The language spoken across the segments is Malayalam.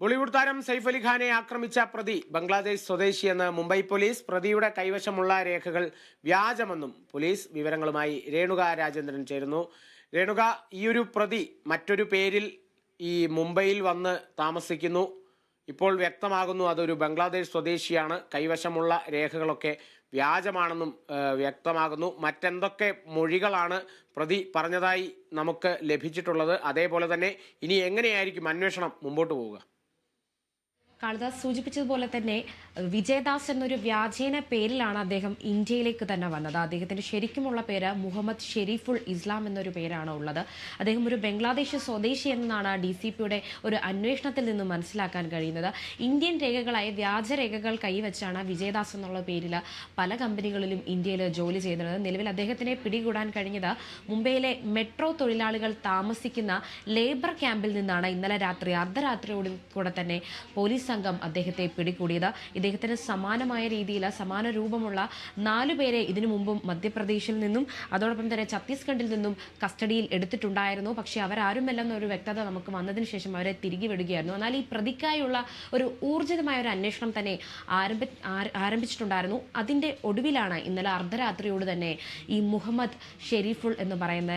ബോളിവുഡ് താരം സൈഫ് അലി ഖാനെ ആക്രമിച്ച പ്രതി ബംഗ്ലാദേശ് സ്വദേശിയെന്ന് മുംബൈ പോലീസ്. പ്രതിയുടെ കൈവശമുള്ള രേഖകൾ വ്യാജമെന്നും പോലീസ്. വിവരങ്ങളുമായി രേണുക രാജേന്ദ്രൻ ചേരുന്നു. രേണുക, ഈയൊരു പ്രതി മറ്റൊരു പേരിൽ ഈ മുംബൈയിൽ വന്ന് താമസിക്കുന്നു. ഇപ്പോൾ വ്യക്തമാകുന്നു അതൊരു ബംഗ്ലാദേശ് സ്വദേശിയാണ്. കൈവശമുള്ള രേഖകളൊക്കെ വ്യാജമാണെന്നും വ്യക്തമാകുന്നു. മറ്റെന്തൊക്കെ മൊഴികളാണ് പ്രതി പറഞ്ഞതായി നമുക്ക് ലഭിച്ചിട്ടുള്ളത്? അതേപോലെ തന്നെ ഇനി എങ്ങനെയായിരിക്കും അന്വേഷണം മുമ്പോട്ട് പോവുക? കാളിദാസ് സൂചിപ്പിച്ചതുപോലെ തന്നെ വിജയദാസ് എന്നൊരു വ്യാജേന പേരിലാണ് അദ്ദേഹം ഇന്ത്യയിലേക്ക് തന്നെ വന്നത്. അദ്ദേഹത്തിന്റെ ശരിക്കുമുള്ള പേര് മുഹമ്മദ് ഷെരീഫുൾ ഇസ്ലാം എന്നൊരു പേരാണ് ഉള്ളത്. അദ്ദേഹം ഒരു ബംഗ്ലാദേശ് സ്വദേശി എന്നാണ് DCPയുടെ ഒരു അന്വേഷണത്തിൽ നിന്നും മനസ്സിലാക്കാൻ കഴിയുന്നത്. ഇന്ത്യൻ രേഖകളായ വ്യാജരേഖകൾ കൈവച്ചാണ് വിജയദാസ് എന്നുള്ള പേരിൽ പല കമ്പനികളിലും ഇന്ത്യയിൽ ജോലി ചെയ്യുന്നത്. നിലവിൽ അദ്ദേഹത്തിനെ പിടികൂടാൻ കഴിഞ്ഞത് മുംബൈയിലെ മെട്രോ തൊഴിലാളികൾ താമസിക്കുന്ന ലേബർ ക്യാമ്പിൽ നിന്നാണ്. ഇന്നലെ രാത്രി അർദ്ധരാത്രിയോട് കൂടെ തന്നെ പോലീസ് സംഘം അദ്ദേഹത്തെ പിടികൂടിയത്. ഇദ്ദേഹത്തിന് സമാനമായ രീതിയിൽ സമാന രൂപമുള്ള 4 പേരെ ഇതിനു മുമ്പും മധ്യപ്രദേശിൽ നിന്നും അതോടൊപ്പം തന്നെ ഛത്തീസ്ഗഡിൽ നിന്നും കസ്റ്റഡിയിൽ എടുത്തിട്ടുണ്ടായിരുന്നു. പക്ഷേ അവരാരുമല്ലെന്ന ഒരു വ്യക്തത നമുക്ക് വന്നതിന് ശേഷം അവരെ തിരികെ വിടുകയായിരുന്നു. എന്നാൽ ഈ പ്രതിക്കായുള്ള ഒരു ഊർജിതമായ ഒരു അന്വേഷണം തന്നെ ആരംഭിച്ചിട്ടുണ്ടായിരുന്നു. അതിൻ്റെ ഒടുവിലാണ് ഇന്നലെ അർദ്ധരാത്രിയോട് തന്നെ ഈ മുഹമ്മദ് ഷെരീഫുൾ എന്ന് പറയുന്ന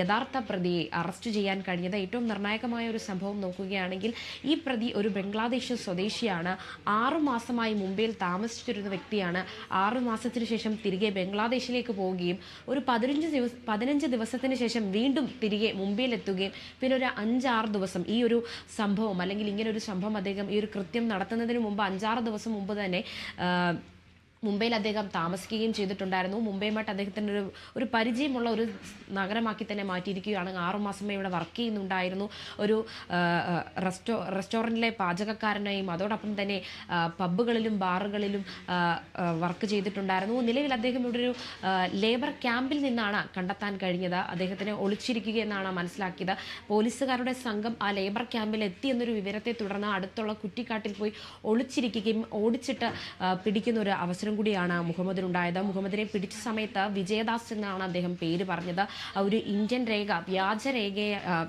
യഥാർത്ഥ പ്രതിയെ അറസ്റ്റ് ചെയ്യാൻ കഴിഞ്ഞത്. ഏറ്റവും നിർണായകമായ ഒരു സംഭവം നോക്കുകയാണെങ്കിൽ ഈ പ്രതി ഒരു ബംഗ്ലാദേശ് സ്വദേശിയാണ്. 6 മാസമായി മുംബൈയിൽ താമസിച്ചിരുന്ന വ്യക്തിയാണ്. 6 മാസത്തിന് ശേഷം തിരികെ ബംഗ്ലാദേശിലേക്ക് പോവുകയും ഒരു 15 ദിവസത്തിന് ശേഷം വീണ്ടും തിരികെ മുംബൈയിൽ എത്തുകയും പിന്നെ ഒരു 5-6 ദിവസം ഈ ഒരു സംഭവം അല്ലെങ്കിൽ ഇങ്ങനെ ഒരു സംഭവം അദ്ദേഹം ഈ ഒരു കൃത്യം നടത്തുന്നതിന് മുമ്പ് 5-6 ദിവസം മുമ്പ് തന്നെ മുംബൈയിൽ അദ്ദേഹം താമസിക്കുകയും ചെയ്തിട്ടുണ്ടായിരുന്നു. മുംബൈയുമായിട്ട് അദ്ദേഹത്തിൻ്റെ ഒരു പരിചയമുള്ള ഒരു നഗരമാക്കി തന്നെ മാറ്റിയിരിക്കുകയാണ്. 6 മാസമേ ഇവിടെ വർക്ക് ചെയ്യുന്നുണ്ടായിരുന്നു. ഒരു റെസ്റ്റോറൻറ്റിലെ പാചകക്കാരനായും അതോടൊപ്പം തന്നെ പബ്ബുകളിലും ബാറുകളിലും വർക്ക് ചെയ്തിട്ടുണ്ടായിരുന്നു. നിലവിൽ അദ്ദേഹം ഇവിടെ ഒരു ലേബർ ക്യാമ്പിൽ നിന്നാണ് കണ്ടെത്താൻ കഴിഞ്ഞത്. അദ്ദേഹത്തിനെ ഒളിച്ചിരിക്കുകയെന്നാണ് മനസ്സിലാക്കിയത്. പോലീസുകാരുടെ സംഘം ആ ലേബർ ക്യാമ്പിൽ എത്തി എന്നൊരു വിവരത്തെ തുടർന്ന് അടുത്തുള്ള കുറ്റിക്കാട്ടിൽ പോയി ഒളിച്ചിരിക്കുകയും ഓടിച്ചിട്ട് പിടിക്കുന്ന ഒരു അവസരം കൂടിയാണ് മുഹമ്മദിനുണ്ടായത്. മുഹമ്മദിനെ പിടിച്ച സമയത്ത് വിജയദാസ് എന്നാണ് അദ്ദേഹം പേര് പറഞ്ഞത്. ഒരു ഇന്ത്യൻ രേഖ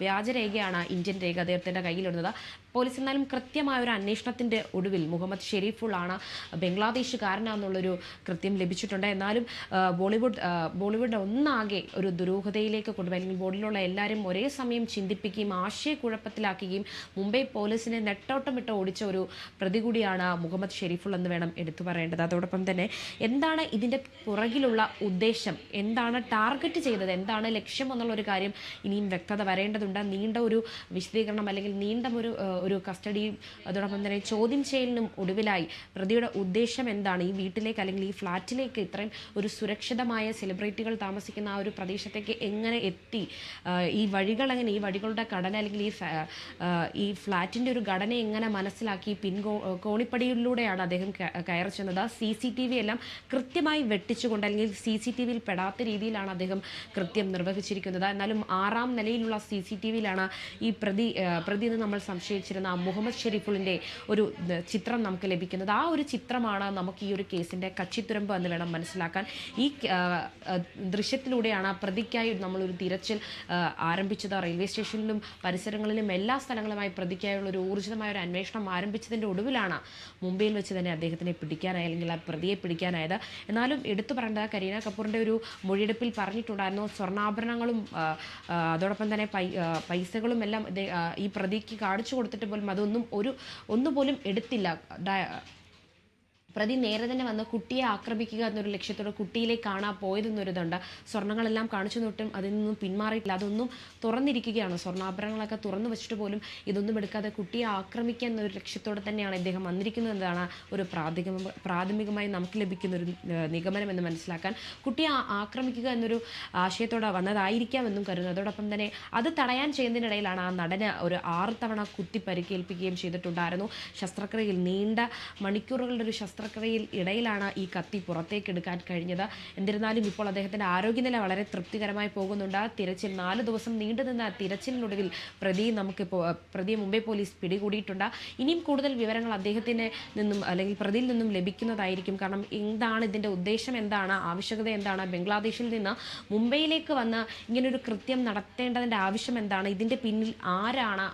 വ്യാജരേഖയാണ് ഇന്ത്യൻ രേഖ അദ്ദേഹത്തിൻ്റെ കയ്യിലിടുന്നത്. പോലീസ് എന്നാലും കൃത്യമായ ഒരു അന്വേഷണത്തിൻ്റെ ഒടുവിൽ മുഹമ്മദ് ഷെരീഫുള്ളാണ് ബംഗ്ലാദേശുകാരനാണെന്നുള്ളൊരു കൃത്യം ലഭിച്ചിട്ടുണ്ട്. എന്നാലും ബോളിവുഡ് ഒന്നാകെ ഒരു ദുരൂഹതയിലേക്ക് കൊണ്ടുപോയി അല്ലെങ്കിൽ ബോർഡിലുള്ള എല്ലാവരും ഒരേ സമയം ചിന്തിപ്പിക്കുകയും ആശയക്കുഴപ്പത്തിലാക്കുകയും മുംബൈ പോലീസിനെ നെട്ടോട്ടമിട്ട് ഓടിച്ച ഒരു പ്രതി കൂടിയാണ് മുഹമ്മദ് ഷെരീഫുൾ എന്ന് വേണം എടുത്തു പറയേണ്ടത്. അതോടൊപ്പം തന്നെ എന്താണ് ഇതിൻ്റെ പുറകിലുള്ള ഉദ്ദേശം, എന്താണ് ടാർഗറ്റ് ചെയ്തത്, എന്താണ് ലക്ഷ്യം എന്നുള്ളൊരു കാര്യം ഇനിയും വ്യക്തത വരേണ്ടതുണ്ട്. നീണ്ട ഒരു വിശദീകരണം അല്ലെങ്കിൽ നീണ്ട ഒരു കസ്റ്റഡിയും അതോടൊപ്പം തന്നെ ചോദ്യം ചെയ്യലിനും ഒടുവിലായി പ്രതിയുടെ ഉദ്ദേശം എന്താണ്, ഈ വീട്ടിലേക്ക് അല്ലെങ്കിൽ ഈ ഫ്ലാറ്റിലേക്ക് ഇത്രയും ഒരു സുരക്ഷിതമായ സെലിബ്രിറ്റികൾ താമസിക്കുന്ന ആ ഒരു പ്രദേശത്തേക്ക് എങ്ങനെ എത്തി, ഈ വഴികൾ എങ്ങനെ, ഈ വഴികളുടെ ഘടന അല്ലെങ്കിൽ ഈ ഫ്ലാറ്റിൻ്റെ ഒരു ഘടന എങ്ങനെ മനസ്സിലാക്കി കോണിപ്പടിയിലൂടെയാണ് അദ്ദേഹം കയറി ചെന്നത്. CCTV എല്ലാം കൃത്യമായി വെട്ടിച്ചുകൊണ്ട് അല്ലെങ്കിൽ CCTVയിൽ പെടാത്ത രീതിയിലാണ് അദ്ദേഹം കൃത്യം നിർവഹിച്ചിരിക്കുന്നത്. എന്നാലും 6ാം നിലയിലുള്ള CCTVയിലാണ് ഈ പ്രതി എന്ന് നമ്മൾ സംശയിച്ചിരുന്ന മുഹമ്മദ് ഷെരീഫുളിൻ്റെ ഒരു ചിത്രം നമുക്ക് ലഭിക്കുന്നത്. ആ ഒരു ചിത്രമാണ് നമുക്ക് ഈ ഒരു കേസിൻ്റെ കച്ചിത്തുരമ്പ് എന്ന് വേണം മനസ്സിലാക്കാൻ. ഈ ദൃശ്യത്തിലൂടെയാണ് പ്രതിക്കായി നമ്മളൊരു തിരച്ചിൽ ആരംഭിച്ചത്. റെയിൽവേ സ്റ്റേഷനിലും പരിസരങ്ങളിലും എല്ലാ സ്ഥലങ്ങളുമായി പ്രതിക്കായുള്ള ഒരു ഊർജിതമായ ഒരു അന്വേഷണം ആരംഭിച്ചതിൻ്റെ ഒടുവിലാണ് മുംബൈയിൽ വെച്ച് തന്നെ അദ്ദേഹത്തിനെ പിടിക്കാനായി അല്ലെങ്കിൽ ആ പ്രതിയെ പിടിക്കാനായത്. എന്നാലും എടുത്തു പറയേണ്ടത് കരീന കപൂറിൻ്റെ ഒരു മൊഴിയെടുപ്പിൽ പറഞ്ഞിട്ടുണ്ടായിരുന്നു സ്വർണ്ണാഭരണങ്ങളും അതോടൊപ്പം തന്നെ പൈസകളും എല്ലാം ഈ പ്രതിക്ക് കാണിച്ചു കൊടുത്തിട്ട് പോലും അതൊന്നും ഒന്നുപോലും എടുത്തില്ല. പ്രതി നേരെ തന്നെ വന്ന് കുട്ടിയെ ആക്രമിക്കുക എന്നൊരു ലക്ഷ്യത്തോടെ കുട്ടിയിലേക്ക് കാണാൻ പോയതെന്നൊരിതുണ്ട്. സ്വർണ്ണങ്ങളെല്ലാം കാണിച്ചു നോട്ടും അതിൽ നിന്നും പിന്മാറിയിട്ടില്ല. അതൊന്നും തുറന്നിരിക്കുകയാണ്. സ്വർണ്ണാഭരണങ്ങളൊക്കെ തുറന്നു വെച്ചിട്ട് പോലും ഇതൊന്നും എടുക്കാതെ കുട്ടിയെ ആക്രമിക്കുക എന്നൊരു ലക്ഷ്യത്തോടെ തന്നെയാണ് ഇദ്ദേഹം വന്നിരിക്കുന്നതെന്നാണ് ഒരു പ്രാഥമികമായി നമുക്ക് ലഭിക്കുന്ന ഒരു നിഗമനം എന്ന് മനസ്സിലാക്കാൻ. കുട്ടിയെ ആക്രമിക്കുക എന്നൊരു ആശയത്തോടെ വന്നതായിരിക്കാമെന്നും കരുതുന്നു. അതോടൊപ്പം തന്നെ അത് തടയാൻ ചെയ്യുന്നതിനിടയിലാണ് ആ നടന് ഒരു 6 തവണ കുത്തി പരിക്കേൽപ്പിക്കുകയും ചെയ്തിട്ടുണ്ടായിരുന്നു. ശസ്ത്രക്രിയയിൽ നീണ്ട മണിക്കൂറുകളുടെ ഒരു ശസ്ത്രക്രിയയിൽ ഇടയിലാണ് ഈ കത്തി പുറത്തേക്ക് എടുക്കാൻ കഴിഞ്ഞത്. എന്നിരുന്നാലും ഇപ്പോൾ അദ്ദേഹത്തിൻ്റെ ആരോഗ്യനില വളരെ തൃപ്തികരമായി പോകുന്നുണ്ട്. തിരച്ചിൽ 4 ദിവസം നീണ്ടുനിന്ന തിരച്ചിലിനൊടുവിൽ പ്രതിയെ മുംബൈ പോലീസ് പിടികൂടിയിട്ടുണ്ട്. ഇനിയും കൂടുതൽ വിവരങ്ങൾ അദ്ദേഹത്തിന് നിന്നും അല്ലെങ്കിൽ പ്രതിയിൽ നിന്നും ലഭിക്കുന്നതായിരിക്കും. കാരണം എന്താണ് ഇതിൻ്റെ ഉദ്ദേശം, എന്താണ് ആവശ്യകത, എന്താണ് ബംഗ്ലാദേശിൽ നിന്ന് മുംബൈയിലേക്ക് വന്ന് ഇങ്ങനൊരു കൃത്യം നടത്തേണ്ടതിൻ്റെ ആവശ്യം എന്താണ്, ഇതിൻ്റെ പിന്നിൽ ആരാണ്,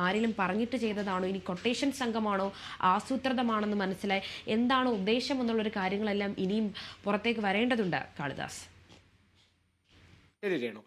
ആരെങ്കിലും പറഞ്ഞിട്ട് ചെയ്തതാണോ, ഇനി കൊട്ടേഷൻ സംഘമാണോ, ആസൂത്രിതമാണെന്ന് മനസ്സിലായി, എന്താണ് ഉദ്ദേശം എന്നുള്ളൊരു കാര്യങ്ങളെല്ലാം ഇനിയും പുറത്തേക്ക് വരേണ്ടതുണ്ട്. കാളിദാസ്. ശരി രേണുക.